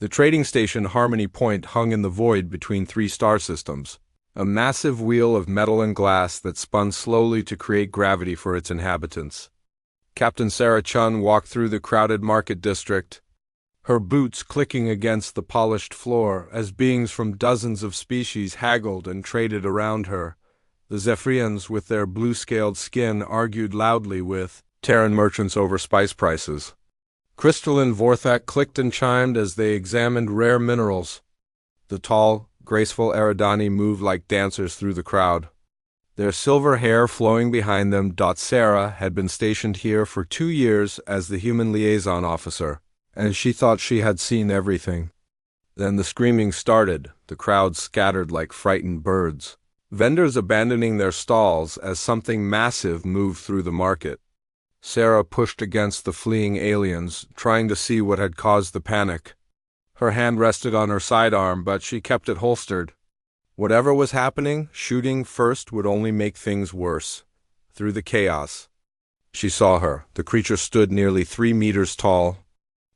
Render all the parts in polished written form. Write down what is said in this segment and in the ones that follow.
The trading station Harmony Point hung in the void between three star systems, a massive wheel of metal and glass that spun slowly to create gravity for its inhabitants. Captain Sarah Chun walked through the crowded market district, her boots clicking against the polished floor as beings from dozens of species haggled and traded around her. The Zephyrians, with their blue-scaled skin, argued loudly with Terran merchants over spice prices. Crystalline Vorthak clicked and chimed as they examined rare minerals. The tall, graceful Eridani moved like dancers through the crowd, their silver hair flowing behind them. Sarah had been stationed here for 2 years as the human liaison officer, and she thought she had seen everything. Then the screaming started, the crowd scattered like frightened birds, vendors abandoning their stalls as something massive moved through the market. Sarah pushed against the fleeing aliens, trying to see what had caused the panic. Her hand rested on her sidearm, but she kept it holstered. Whatever was happening, shooting first would only make things worse. Through the chaos, she saw her. The creature stood nearly 3 meters tall,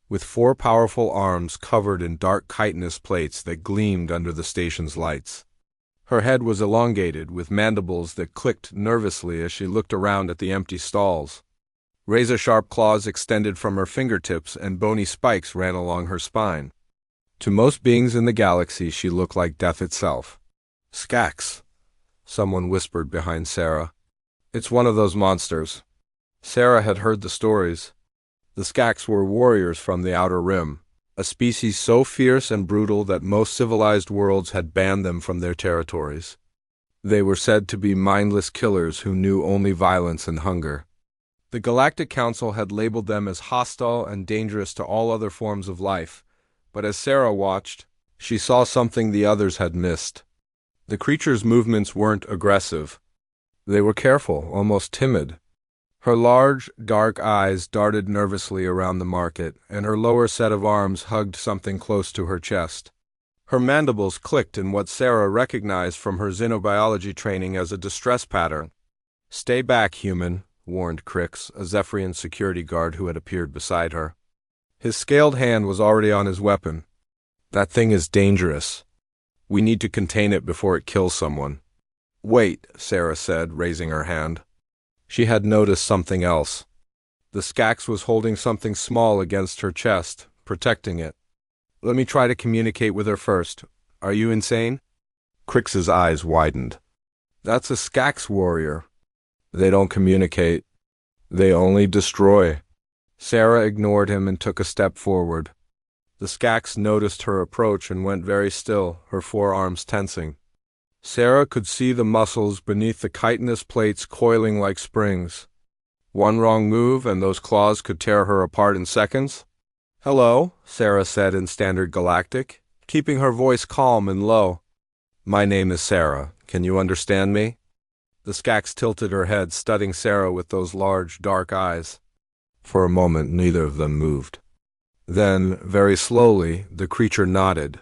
with 4 powerful arms covered in dark chitinous plates that gleamed under the station's lights. Her head was elongated, with mandibles that clicked nervously as she looked around at the empty stalls. Razor-sharp claws extended from her fingertips and bony spikes ran along her spine. To most beings in the galaxy, she looked like death itself. "Skax," someone whispered behind Sarah. "It's one of those monsters." Sarah had heard the stories. The Skax were warriors from the Outer Rim, a species so fierce and brutal that most civilized worlds had banned them from their territories. They were said to be mindless killers who knew only violence and hunger. The Galactic Council had labeled them as hostile and dangerous to all other forms of life, but as Sarah watched, she saw something the others had missed. The creature's movements weren't aggressive. They were careful, almost timid. Her large, dark eyes darted nervously around the market, and her lower set of arms hugged something close to her chest. Her mandibles clicked in what Sarah recognized from her xenobiology training as a distress pattern. "Stay back, human," warned Crix, a Zephyrian security guard who had appeared beside her. His scaled hand was already on his weapon. "That thing is dangerous. We need to contain it before it kills someone." "Wait," Sarah said, raising her hand. She had noticed something else. The Skax was holding something small against her chest, protecting it. "Let me try to communicate with her first. Are you insane?" Crix's eyes widened. "That's a Skax warrior. They don't communicate. They only destroy." Sarah ignored him and took a step forward. The Skax noticed her approach and went very still, her forearms tensing. Sarah could see the muscles beneath the chitinous plates coiling like springs. One wrong move and those claws could tear her apart in seconds. "Hello," Sarah said in Standard Galactic, keeping her voice calm and low. "My name is Sarah. Can you understand me?" The Skax tilted her head, studying Sarah with those large, dark eyes. For a moment, neither of them moved. Then, very slowly, the creature nodded.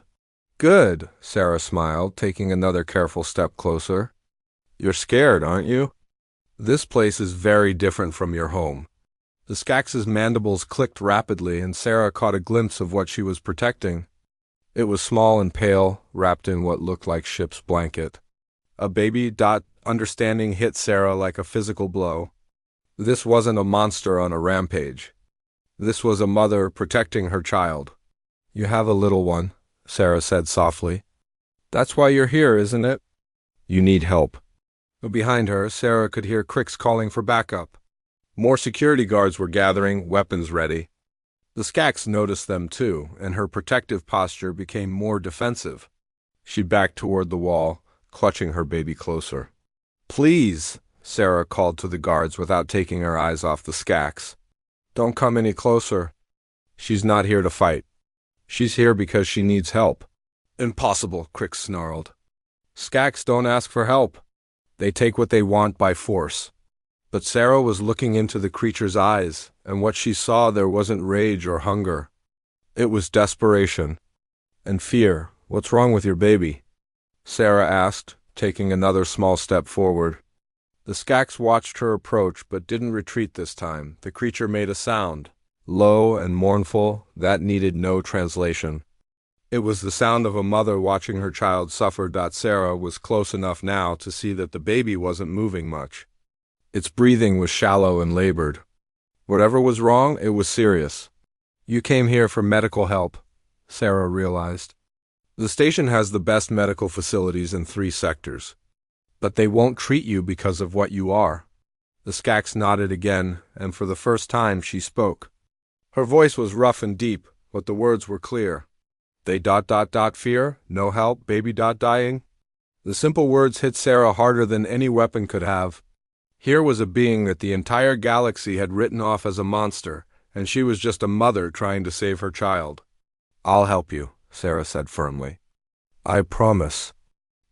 "Good," Sarah smiled, taking another careful step closer. "You're scared, aren't you? This place is very different from your home." The Skax's mandibles clicked rapidly, and Sarah caught a glimpse of what she was protecting. It was small and pale, wrapped in what looked like ship's blanket. A baby. Understanding hit Sarah like a physical blow. This wasn't a monster on a rampage. This was a mother protecting her child. "You have a little one," Sarah said softly. "That's why you're here, isn't it? You need help." Behind her, Sarah could hear Crix calling for backup. More security guards were gathering, weapons ready. The Skax noticed them too, and her protective posture became more defensive. She backed toward the wall, clutching her baby closer. "Please," Sarah called to the guards without taking her eyes off the Skax. "Don't come any closer. She's not here to fight. She's here because she needs help." "Impossible," Crix snarled. "Skax don't ask for help. They take what they want by force." But Sarah was looking into the creature's eyes, and what she saw there wasn't rage or hunger. It was desperation and fear. "What's wrong with your baby?" Sarah asked, taking another small step forward. The Skax watched her approach but didn't retreat this time. The creature made a sound, low and mournful, that needed no translation. It was the sound of a mother watching her child suffer. Sarah was close enough now to see that the baby wasn't moving much. Its breathing was shallow and labored. Whatever was wrong, it was serious. You came here for medical help, Sarah realized. The station has the best medical facilities in 3 sectors. But they won't treat you because of what you are. The Skax nodded again, and for the first time she spoke. Her voice was rough and deep, but the words were clear. They ... fear, no help, baby ... dying. The simple words hit Sarah harder than any weapon could have. Here was a being that the entire galaxy had written off as a monster, and she was just a mother trying to save her child. I'll help you, Sarah said firmly. I promise.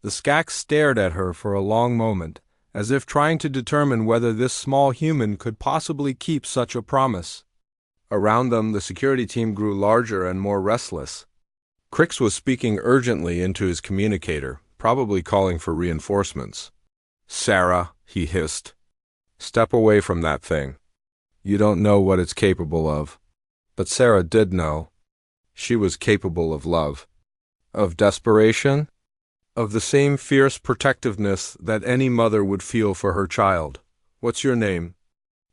The Skax stared at her for a long moment, as if trying to determine whether this small human could possibly keep such a promise. Around them, the security team grew larger and more restless. Crix was speaking urgently into his communicator, probably calling for reinforcements. Sarah, he hissed. Step away from that thing. You don't know what it's capable of. But Sarah did know. She was capable of love. Of desperation? Of the same fierce protectiveness that any mother would feel for her child. What's your name?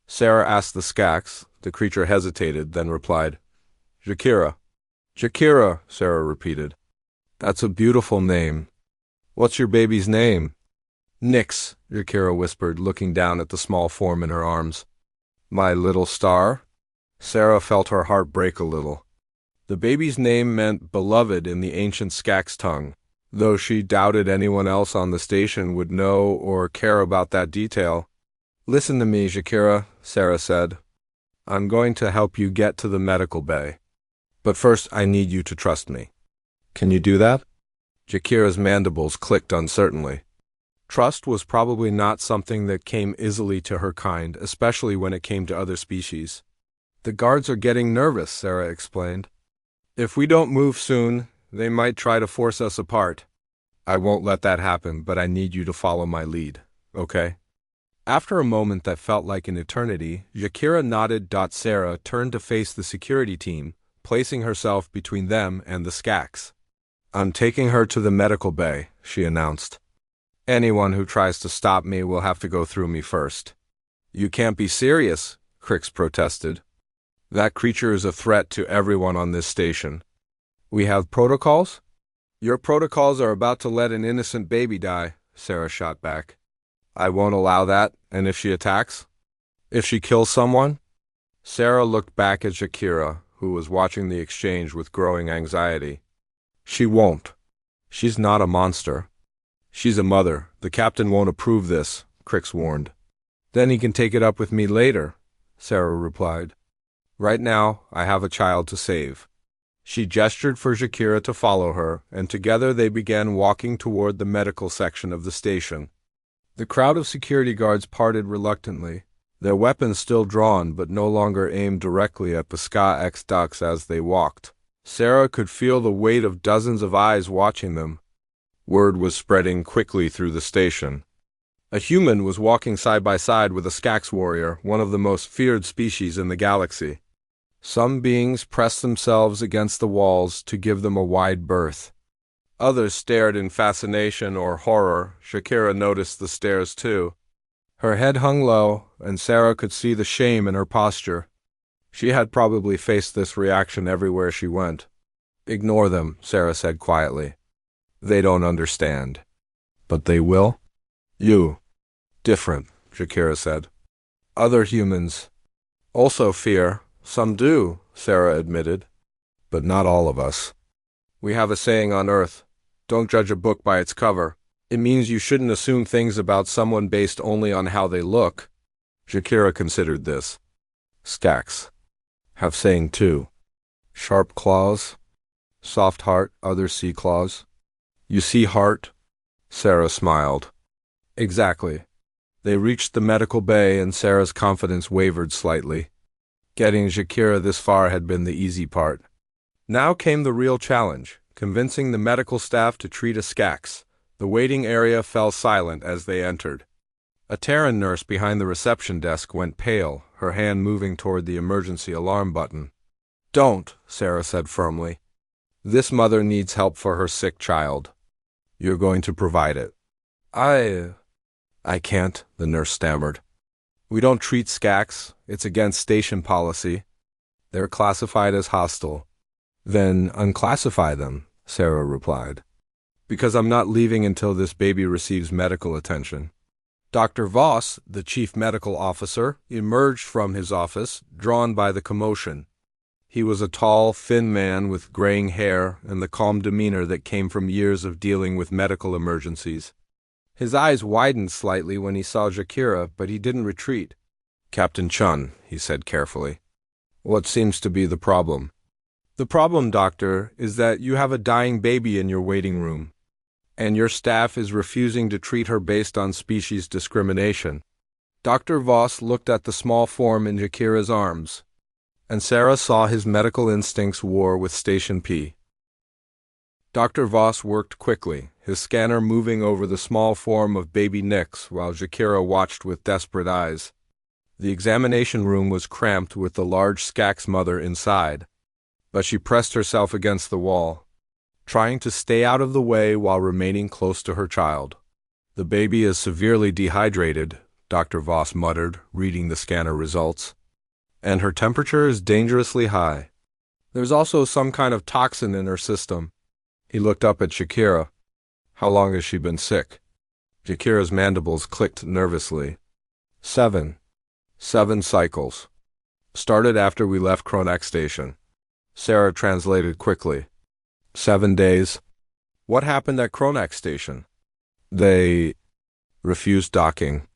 Sarah asked the Skax. The creature hesitated, then replied, Jakira. Jakira, Sarah repeated. That's a beautiful name. What's your baby's name? Nyx, Jakira whispered, looking down at the small form in her arms. My little star? Sarah felt her heart break a little. The baby's name meant beloved in the ancient Skax tongue, though she doubted anyone else on the station would know or care about that detail. Listen to me, Jakira, Sarah said. I'm going to help you get to the medical bay. But first I need you to trust me. Can you do that? Jakira's mandibles clicked uncertainly. Trust was probably not something that came easily to her kind, especially when it came to other species. The guards are getting nervous, Sarah explained. If we don't move soon, they might try to force us apart. I won't let that happen, but I need you to follow my lead, okay? After a moment that felt like an eternity, Jakira nodded. Sarah turned to face the security team, placing herself between them and the Skax. I'm taking her to the medical bay, she announced. Anyone who tries to stop me will have to go through me first. You can't be serious, Crix protested. That creature is a threat to everyone on this station. We have protocols? Your protocols are about to let an innocent baby die, Sarah shot back. I won't allow that, and if she attacks? If she kills someone? Sarah looked back at Jakira, who was watching the exchange with growing anxiety. She won't. She's not a monster. She's a mother. The captain won't approve this, Crix warned. Then he can take it up with me later, Sarah replied. Right now, I have a child to save. She gestured for Jakira to follow her, and together they began walking toward the medical section of the station. The crowd of security guards parted reluctantly, their weapons still drawn but no longer aimed directly at the Ska ducks as they walked. Sarah could feel the weight of dozens of eyes watching them. Word was spreading quickly through the station. A human was walking side by side with a Skax warrior, one of the most feared species in the galaxy. Some beings pressed themselves against the walls to give them a wide berth. Others stared in fascination or horror. Jakira noticed the stares too. Her head hung low, and Sarah could see the shame in her posture. She had probably faced this reaction everywhere she went. Ignore them, Sarah said quietly. They don't understand. But they will? You. Different, Jakira said. Other humans also fear. Some do, Sarah admitted. But not all of us. We have a saying on Earth, don't judge a book by its cover. It means you shouldn't assume things about someone based only on how they look. Jakira considered this. Skax have saying too. Sharp claws, soft heart, others see claws. You see heart? Sarah smiled. Exactly. They reached the medical bay and Sarah's confidence wavered slightly. Getting Jakira this far had been the easy part. Now came the real challenge, convincing the medical staff to treat a Skax. The waiting area fell silent as they entered. A Terran nurse behind the reception desk went pale, her hand moving toward the emergency alarm button. Don't, Sarah said firmly. This mother needs help for her sick child. You're going to provide it. I can't, the nurse stammered. We don't treat SCACs. It's against station policy. They're classified as hostile. Then unclassify them, Sarah replied. Because I'm not leaving until this baby receives medical attention. Dr. Voss, the chief medical officer, emerged from his office, drawn by the commotion. He was a tall, thin man with graying hair and the calm demeanor that came from years of dealing with medical emergencies. His eyes widened slightly when he saw Jakira, but he didn't retreat. Captain Chun, he said carefully. What seems to be the problem? The problem, doctor, is that you have a dying baby in your waiting room, and your staff is refusing to treat her based on species discrimination. Dr. Voss looked at the small form in Jakira's arms, and Sarah saw his medical instincts war with Station P. Dr. Voss worked quickly, his scanner moving over the small form of baby Nix while Jakira watched with desperate eyes. The examination room was cramped with the large SCAC's mother inside, but she pressed herself against the wall, trying to stay out of the way while remaining close to her child. The baby is severely dehydrated, Dr. Voss muttered, reading the scanner results. And her temperature is dangerously high. There's also some kind of toxin in her system. He looked up at Shakira. How long has she been sick? Shakira's mandibles clicked nervously. 7 cycles. Started after we left Kronak Station. Sarah translated quickly. 7 days. What happened at Kronak Station? They refused docking.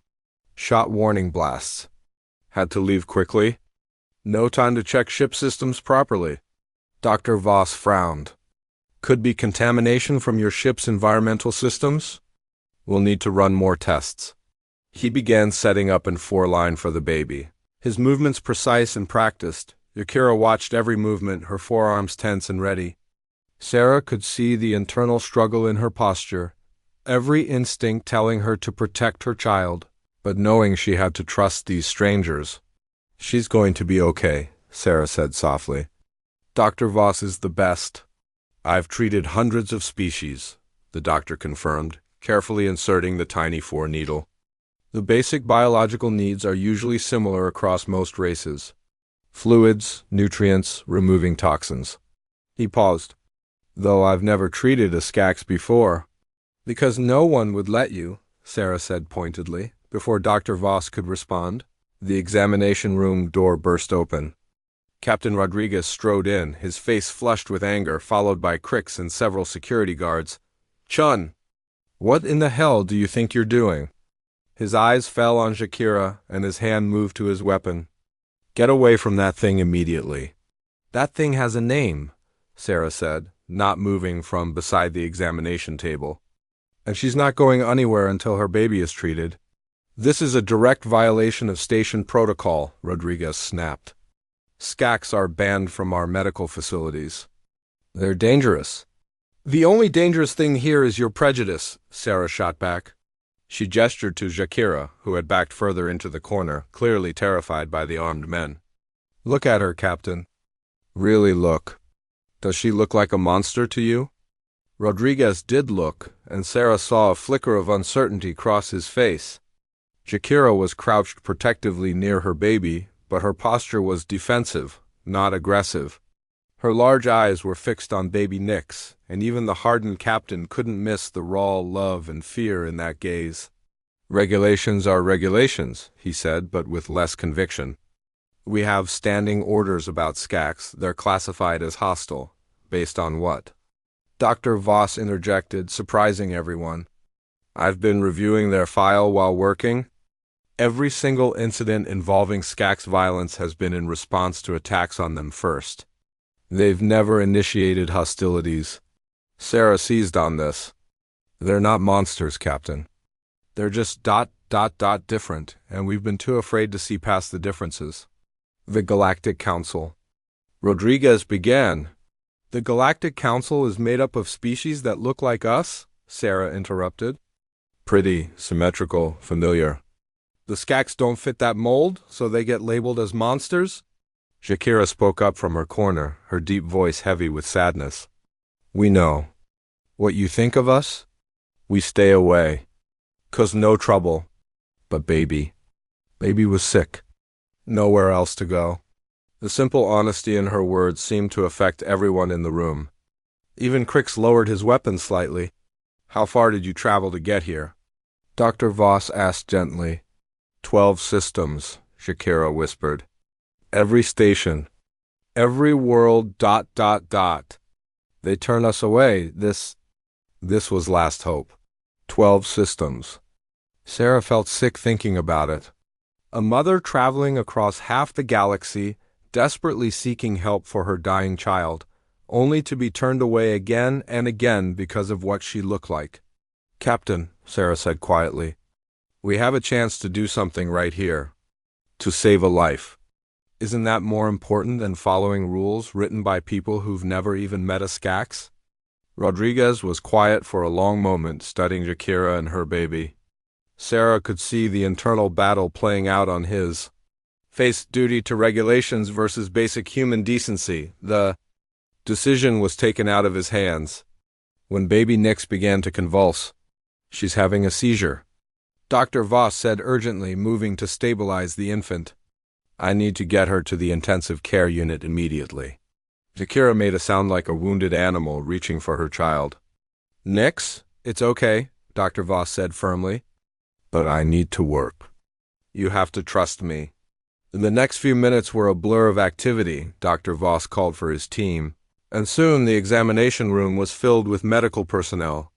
Shot warning blasts. Had to leave quickly. No time to check ship systems properly. Dr. Voss frowned. Could be contamination from your ship's environmental systems? We'll need to run more tests. He began setting up in 4-line for the baby. His movements precise and practiced. Yakira watched every movement, her forearms tense and ready. Sarah could see the internal struggle in her posture, every instinct telling her to protect her child, but knowing she had to trust these strangers. She's going to be okay, Sarah said softly. Dr. Voss is the best. I've treated hundreds of species, the doctor confirmed, carefully inserting the tiny 4-needle. The basic biological needs are usually similar across most races. Fluids, nutrients, removing toxins. He paused. Though I've never treated a SCAX before. Because no one would let you, Sarah said pointedly, before Dr. Voss could respond. The examination room door burst open. Captain Rodriguez strode in, his face flushed with anger, followed by Crix and several security guards. Chun! What in the hell do you think you're doing? His eyes fell on Shakira, and his hand moved to his weapon. Get away from that thing immediately. That thing has a name, Sarah said, not moving from beside the examination table. And she's not going anywhere until her baby is treated. This is a direct violation of station protocol, Rodriguez snapped. SCACs are banned from our medical facilities. They're dangerous. The only dangerous thing here is your prejudice, Sarah shot back. She gestured to Jakira, who had backed further into the corner, clearly terrified by the armed men. Look at her, Captain. Really look. Does she look like a monster to you? Rodriguez did look, and Sarah saw a flicker of uncertainty cross his face. Jakira was crouched protectively near her baby, but her posture was defensive, not aggressive. Her large eyes were fixed on baby Nix, and even the hardened captain couldn't miss the raw love and fear in that gaze. Regulations are regulations, he said, but with less conviction. We have standing orders about SCACs. They're classified as hostile. Based on what? Dr. Voss interjected, surprising everyone. I've been reviewing their file while working. Every single incident involving SCAC's violence has been in response to attacks on them first. They've never initiated hostilities. Sarah seized on this. They're not monsters, Captain. They're just ... different, and we've been too afraid to see past the differences. The Galactic Council. Rodriguez began. The Galactic Council is made up of species that look like us? Sarah interrupted. Pretty, symmetrical, familiar. The SCACs don't fit that mold, so they get labeled as monsters? Shakira spoke up from her corner, her deep voice heavy with sadness. We know. What you think of us? We stay away. 'Cause no trouble. But baby was sick. Nowhere else to go. The simple honesty in her words seemed to affect everyone in the room. Even Crix lowered his weapon slightly. How far did you travel to get here? Dr. Voss asked gently. 12 systems, Shakira whispered. Every station. Every world ... They turn us away. This was last hope. 12 systems. Sarah felt sick thinking about it. A mother traveling across half the galaxy, desperately seeking help for her dying child, only to be turned away again and again because of what she looked like. Captain, Sarah said quietly, we have a chance to do something right here. To save a life. Isn't that more important than following rules written by people who've never even met a Skax? Rodriguez was quiet for a long moment, studying Shakira and her baby. Sarah could see the internal battle playing out on his face. Duty to regulations versus basic human decency. The decision was taken out of his hands. When baby Nix began to convulse. She's having a seizure. Dr. Voss said urgently, moving to stabilize the infant. I need to get her to the intensive care unit immediately. Shakira made a sound like a wounded animal reaching for her child. Nix, it's okay, Dr. Voss said firmly. But I need to work. You have to trust me. The next few minutes were a blur of activity. Dr. Voss called for his team, and soon the examination room was filled with medical personnel.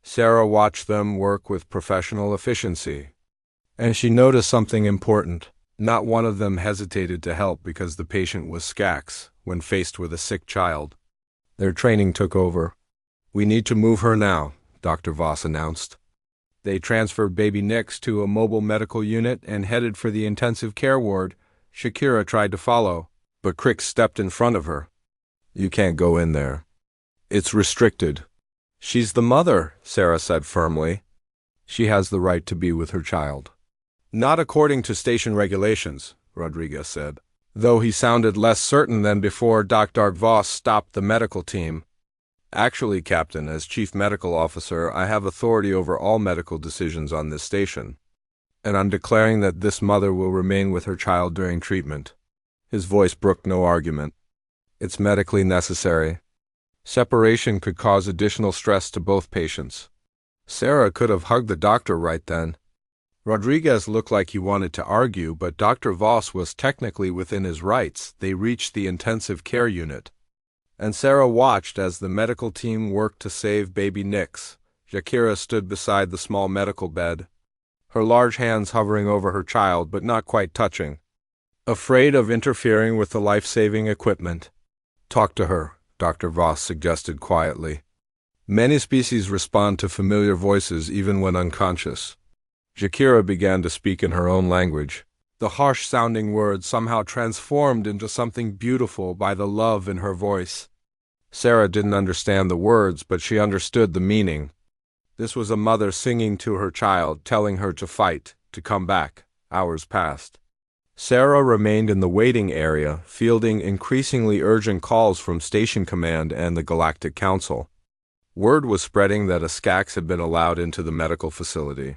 Sarah watched them work with professional efficiency. And she noticed something important. Not one of them hesitated to help because the patient was Skax when faced with a sick child. Their training took over. We need to move her now, Dr. Voss announced. They transferred baby Nix to a mobile medical unit and headed for the intensive care ward. Shakira tried to follow, but Crix stepped in front of her. You can't go in there. It's restricted. She's the mother, Sarah said firmly. She has the right to be with her child. Not according to station regulations, Rodriguez said. Though he sounded less certain than before, Dr. Voss stopped the medical team. Actually, Captain, as Chief Medical Officer, I have authority over all medical decisions on this station. And I'm declaring that this mother will remain with her child during treatment. His voice brooked no argument. It's medically necessary. Separation could cause additional stress to both patients. Sarah could have hugged the doctor right then. Rodriguez looked like he wanted to argue, but Dr. Voss was technically within his rights. They reached the intensive care unit. And Sarah watched as the medical team worked to save baby Nix. Shakira stood beside the small medical bed, her large hands hovering over her child but not quite touching. Afraid of interfering with the life-saving equipment. Talk to her, Dr. Voss suggested quietly. Many species respond to familiar voices even when unconscious. Shakira began to speak in her own language. The harsh-sounding words somehow transformed into something beautiful by the love in her voice. Sarah didn't understand the words, but she understood the meaning. This was a mother singing to her child, telling her to fight, to come back. Hours passed. Sarah remained in the waiting area, fielding increasingly urgent calls from Station Command and the Galactic Council. Word was spreading that a Skax had been allowed into the medical facility.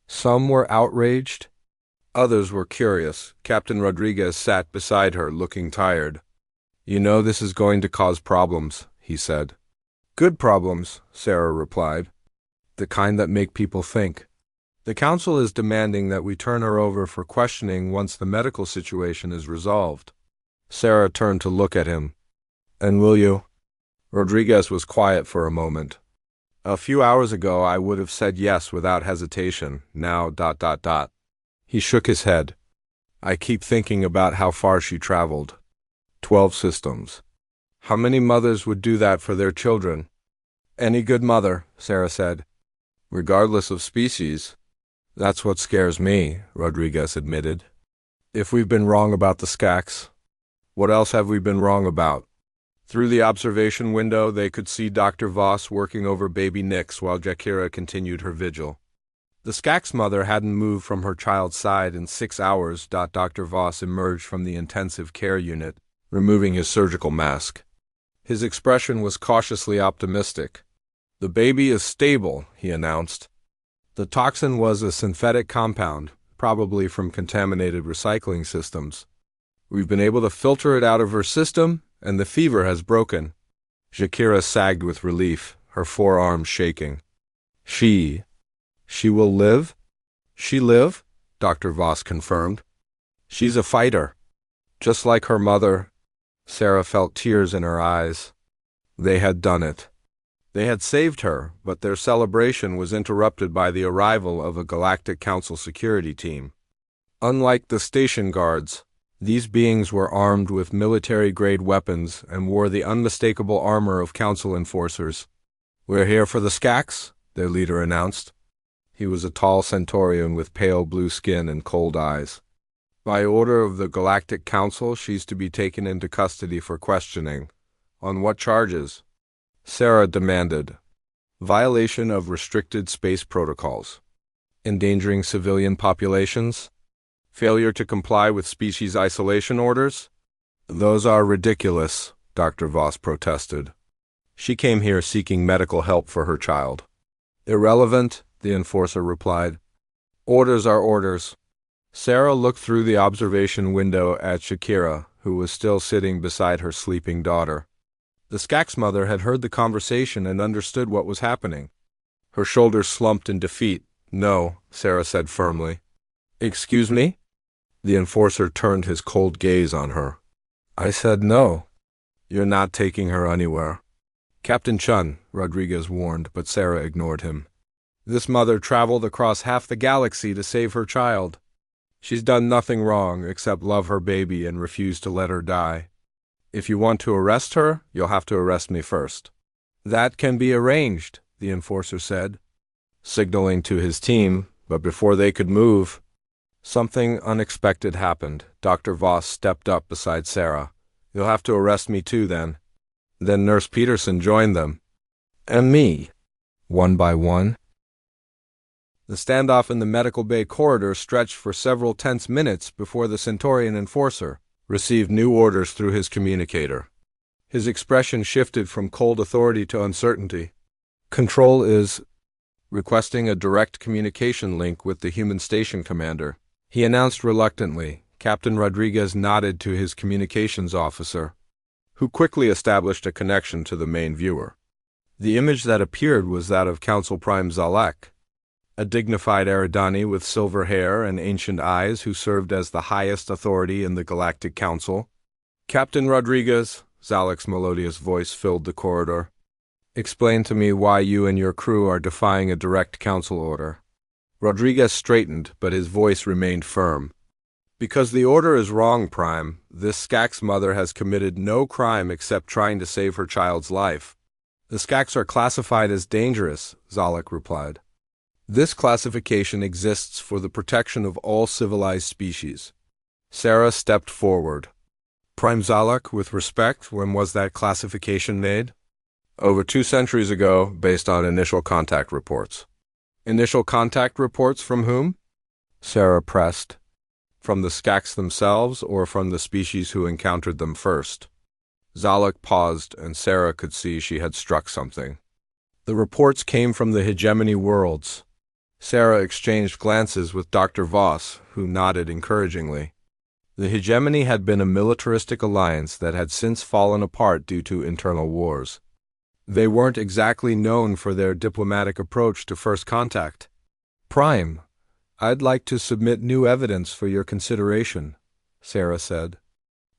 Some were outraged. Others were curious. Captain Rodriguez sat beside her, looking tired. You know this is going to cause problems, he said. Good problems, Sarah replied. The kind that make people think. The council is demanding that we turn her over for questioning once the medical situation is resolved. Sarah turned to look at him. And will you? Rodriguez was quiet for a moment. A few hours ago I would have said yes without hesitation. Now ... He shook his head. I keep thinking about how far she traveled. 12 systems. How many mothers would do that for their children? Any good mother, Sarah said. Regardless of species. That's what scares me, Rodriguez admitted. If we've been wrong about the Skax, what else have we been wrong about? Through the observation window, they could see Dr. Voss working over baby Nix while Shakira continued her vigil. The Skax mother hadn't moved from her child's side in 6 hours. Dr. Voss emerged from the intensive care unit, removing his surgical mask. His expression was cautiously optimistic. "The baby is stable," he announced. The toxin was a synthetic compound, probably from contaminated recycling systems. "We've been able to filter it out of her system, and the fever has broken." Shakira sagged with relief, her forearms shaking. She will live?" "She live?" Dr. Voss confirmed. "She's a fighter. Just like her mother." Sarah felt tears in her eyes. They had done it. They had saved her, but their celebration was interrupted by the arrival of a Galactic Council security team. Unlike the station guards, these beings were armed with military-grade weapons and wore the unmistakable armor of Council enforcers. "We're here for the Skax," their leader announced. He was a tall Centaurian with pale blue skin and cold eyes. "By order of the Galactic Council, she's to be taken into custody for questioning." "On what charges?" Sarah demanded. "Violation of restricted space protocols. Endangering civilian populations. Failure to comply with species isolation orders." "Those are ridiculous," Dr. Voss protested. "She came here seeking medical help for her child." "Irrelevant," the enforcer replied. "Orders are orders." Sarah looked through the observation window at Shakira, who was still sitting beside her sleeping daughter. The Skax mother had heard the conversation and understood what was happening. Her shoulders slumped in defeat. "No," Sarah said firmly. "Excuse me?" The enforcer turned his cold gaze on her. "I said no. You're not taking her anywhere." "Captain Chun," Rodriguez warned, but Sarah ignored him. "This mother traveled across half the galaxy to save her child. She's done nothing wrong except love her baby and refuse to let her die. If you want to arrest her, you'll have to arrest me first." "That can be arranged," the enforcer said, signaling to his team, but before they could move, something unexpected happened. Dr. Voss stepped up beside Sarah. "You'll have to arrest me too, then." Then Nurse Peterson joined them. "And me." One by one. The standoff in the medical bay corridor stretched for several tense minutes before the Centaurian enforcer received new orders through his communicator. His expression shifted from cold authority to uncertainty. "Control is requesting a direct communication link with the human station commander," he announced reluctantly. Captain Rodriguez nodded to his communications officer, who quickly established a connection to the main viewer. The image that appeared was that of Council Prime Zalek, a dignified Eridani with silver hair and ancient eyes who served as the highest authority in the Galactic Council. "Captain Rodriguez," Zalek's melodious voice filled the corridor, "explain to me why you and your crew are defying a direct council order." Rodriguez straightened, but his voice remained firm. "Because the order is wrong, Prime. This Skax mother has committed no crime except trying to save her child's life." "The Skax are classified as dangerous," Zalek replied. "This classification exists for the protection of all civilized species." Sarah stepped forward. "Prime Zalek, with respect, when was that classification made?" "Over 2 centuries ago, based on initial contact reports." "Initial contact reports from whom?" Sarah pressed. "From the Skax themselves or from the species who encountered them first?" Zalek paused, and Sarah could see she had struck something. "The reports came from the hegemony worlds." Sarah exchanged glances with Dr. Voss, who nodded encouragingly. The hegemony had been a militaristic alliance that had since fallen apart due to internal wars. They weren't exactly known for their diplomatic approach to first contact. "Prime, I'd like to submit new evidence for your consideration," Sarah said.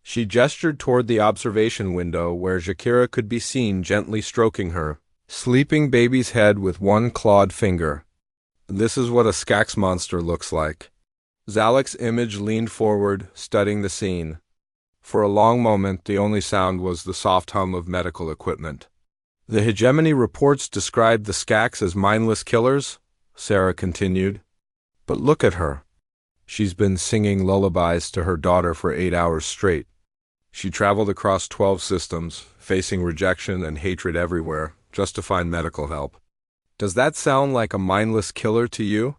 She gestured toward the observation window where Shakira could be seen gently stroking her sleeping baby's head with one clawed finger. "This is what a Skax monster looks like." Zalek's image leaned forward, studying the scene. For a long moment, the only sound was the soft hum of medical equipment. "The hegemony reports described the Skax as mindless killers," Sarah continued. "But look at her. She's been singing lullabies to her daughter for 8 hours straight. She traveled across 12 systems, facing rejection and hatred everywhere, just to find medical help. Does that sound like a mindless killer to you?"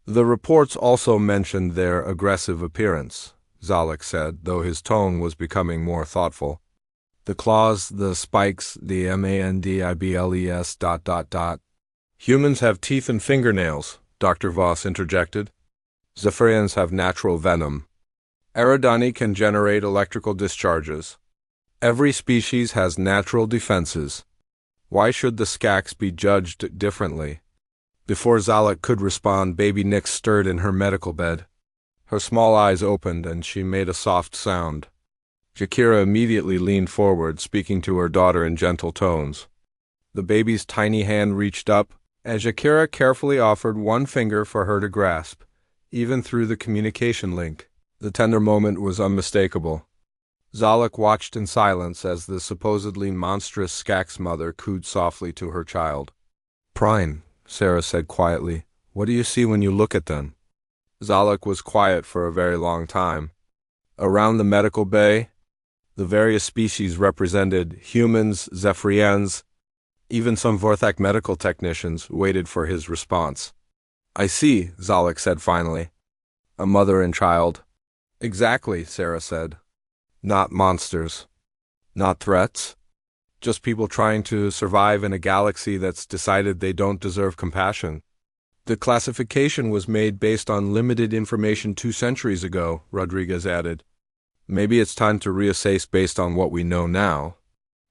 "The reports also mentioned their aggressive appearance," Zalek said, though his tone was becoming more thoughtful. The claws, the spikes, the mandibles ... Humans have teeth and fingernails, Dr. Voss interjected. Zephyrians have natural venom. Eridani can generate electrical discharges. Every species has natural defenses. Why should the Skax be judged differently? Before Zalek could respond, baby Nyx stirred in her medical bed. Her small eyes opened and she made a soft sound. Jakira immediately leaned forward, speaking to her daughter in gentle tones. The baby's tiny hand reached up, and Jakira carefully offered one finger for her to grasp, even through the communication link. The tender moment was unmistakable. Zalek watched in silence as the supposedly monstrous Skax mother cooed softly to her child. "Prime," Sarah said quietly, "what do you see when you look at them?" Zalek was quiet for a very long time. Around the medical bay, the various species represented, humans, Zephyrians, even some Vorthak medical technicians, waited for his response. "I see," Zalek said finally. "A mother and child." "Exactly," Sarah said. "Not monsters. Not threats. Just people trying to survive in a galaxy that's decided they don't deserve compassion." "The classification was made based on limited information 2 centuries ago," Rodriguez added. "Maybe it's time to reassess based on what we know now."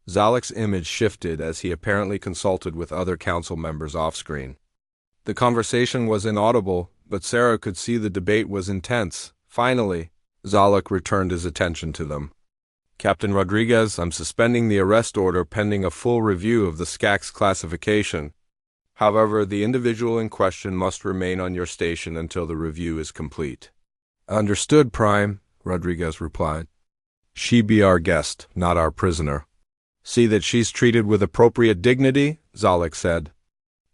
Zalek's image shifted as he apparently consulted with other council members off-screen. The conversation was inaudible, but Sarah could see the debate was intense. Finally, Zalek returned his attention to them. "Captain Rodriguez, I'm suspending the arrest order pending a full review of the Skax classification. However, the individual in question must remain on your station until the review is complete." "Understood, Prime," Rodriguez replied. "She be our guest, not our prisoner." "See that she's treated with appropriate dignity," Zalek said.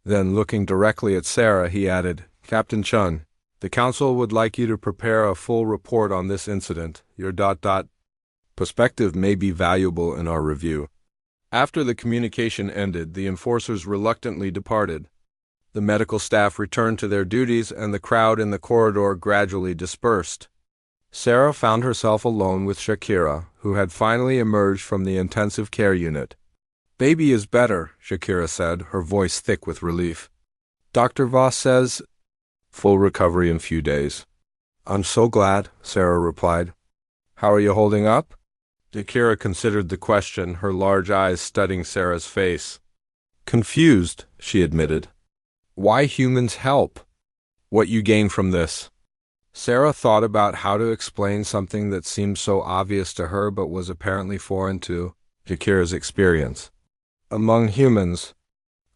Then, looking directly at Sarah, he added, "Captain Chun, the Council would like you to prepare a full report on this incident. Your ... perspective may be valuable in our review." After the communication ended, the enforcers reluctantly departed. The medical staff returned to their duties, and the crowd in the corridor gradually dispersed. Sarah found herself alone with Shakira, who had finally emerged from the intensive care unit. "Baby is better," Shakira said, her voice thick with relief. "Dr. Voss says full recovery in few days." "I'm so glad," Sarah replied. "How are you holding up?" Shakira considered the question, her large eyes studying Sarah's face. "Confused," she admitted. "Why humans help? What you gain from this?" Sarah thought about how to explain something that seemed so obvious to her but was apparently foreign to Shakira's experience. "Among humans,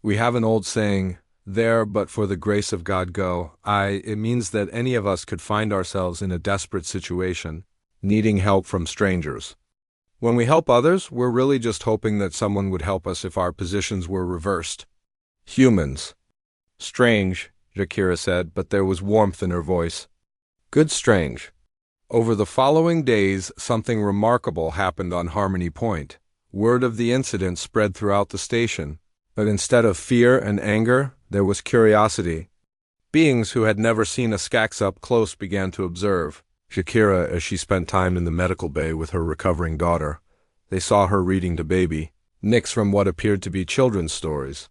we have an old saying, 'There, but for the grace of God go.' It means that any of us could find ourselves in a desperate situation, needing help from strangers. When we help others, we're really just hoping that someone would help us if our positions were reversed. Humans." "Strange," Shakira said, but there was warmth in her voice. "Good strange." Over the following days, something remarkable happened on Harmony Point. Word of the incident spread throughout the station, but instead of fear and anger, there was curiosity. Beings who had never seen a Skax up close began to observe Shakira as she spent time in the medical bay with her recovering daughter. They saw her reading to baby Nyx from what appeared to be children's stories.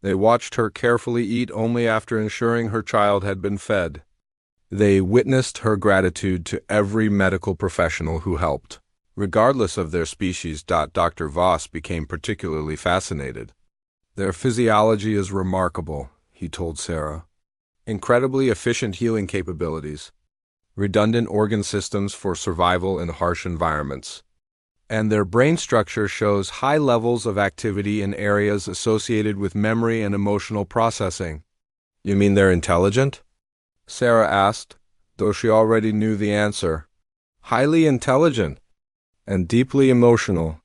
They watched her carefully eat only after ensuring her child had been fed. They witnessed her gratitude to every medical professional who helped, regardless of their species. Dr. Voss became particularly fascinated. "Their physiology is remarkable," he told Sarah. "Incredibly efficient healing capabilities, redundant organ systems for survival in harsh environments. And their brain structure shows high levels of activity in areas associated with memory and emotional processing." "You mean they're intelligent?" Sarah asked, though she already knew the answer. "Highly intelligent and deeply emotional.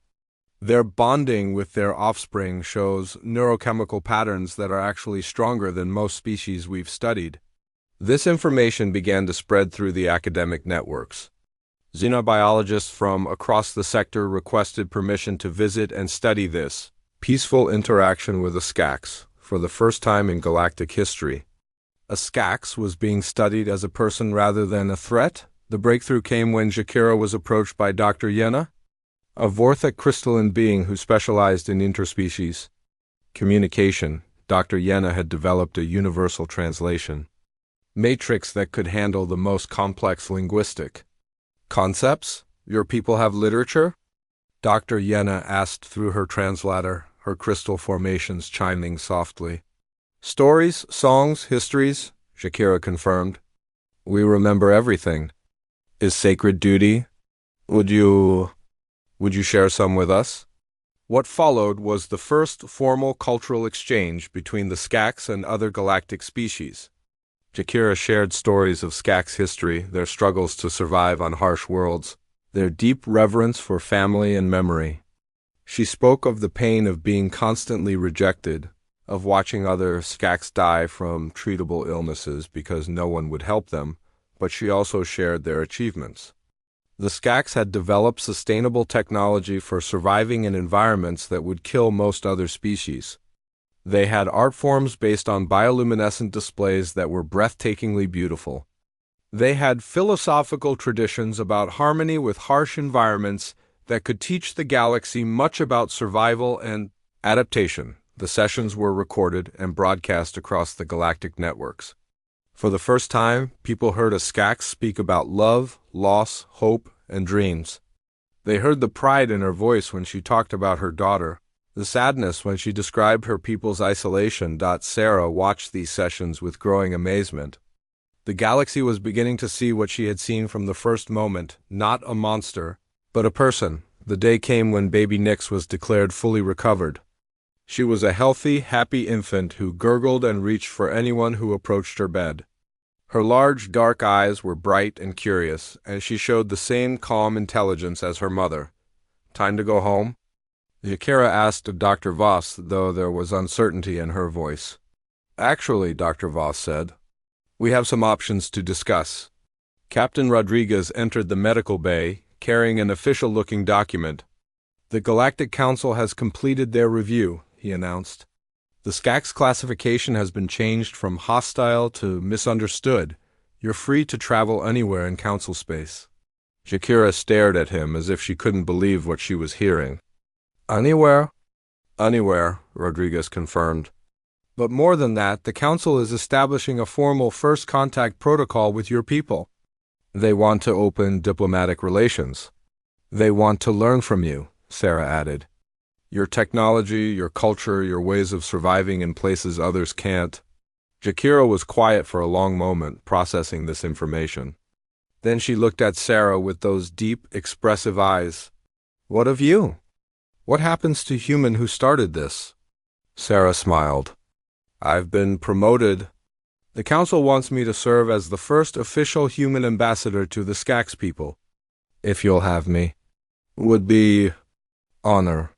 Their bonding with their offspring shows neurochemical patterns that are actually stronger than most species we've studied." This information began to spread through the academic networks. Xenobiologists from across the sector requested permission to visit and study this peaceful interaction with a Skax for the first time in galactic history. A Skax was being studied as a person rather than a threat. The breakthrough came when Shakira was approached by Dr. Yena. a vorthic crystalline being who specialized in interspecies communication. Dr. Yena had developed a universal translation matrix that could handle the most complex linguistic concepts. Your people have literature? Dr. Yena asked through her translator, her crystal formations chiming softly. Stories, songs, histories, Shakira confirmed. We remember everything. Is sacred duty? Would you share some with us? What followed was the first formal cultural exchange between the Skax and other galactic species. Shakira shared stories of Skax history, their struggles to survive on harsh worlds, their deep reverence for family and memory. She spoke of the pain of being constantly rejected, of watching other Skax die from treatable illnesses because no one would help them, but she also shared their achievements. The Skax had developed sustainable technology for surviving in environments that would kill most other species. They had art forms based on bioluminescent displays that were breathtakingly beautiful. They had philosophical traditions about harmony with harsh environments that could teach the galaxy much about survival and adaptation. The sessions were recorded and broadcast across the galactic networks. For the first time, people heard a Skax speak about love, loss, hope, and dreams. They heard the pride in her voice when she talked about her daughter, the sadness when she described her people's isolation. Sarah watched these sessions with growing amazement. The galaxy was beginning to see what she had seen from the first moment, not a monster, but a person. The day came when baby Nyx was declared fully recovered. She was a healthy, happy infant who gurgled and reached for anyone who approached her bed. Her large, dark eyes were bright and curious, and she showed the same calm intelligence as her mother. Time to go home? Shakira asked of Dr. Voss, though there was uncertainty in her voice. Actually, Dr. Voss said, we have some options to discuss. Captain Rodriguez entered the medical bay, carrying an official-looking document. The Galactic Council has completed their review, he announced. The Skax classification has been changed from hostile to misunderstood. You're free to travel anywhere in Council space. Shakira stared at him as if she couldn't believe what she was hearing. Anywhere? Anywhere, Rodriguez confirmed. But more than that, the Council is establishing a formal first contact protocol with your people. They want to open diplomatic relations. They want to learn from you, Sarah added. Your technology, your culture, your ways of surviving in places others can't. Shakira was quiet for a long moment, processing this information. Then she looked at Sarah with those deep, expressive eyes. What of you? What happens to human who started this? Sarah smiled. I've been promoted. The Council wants me to serve as the first official human ambassador to the Skax people. If you'll have me. Would be honor.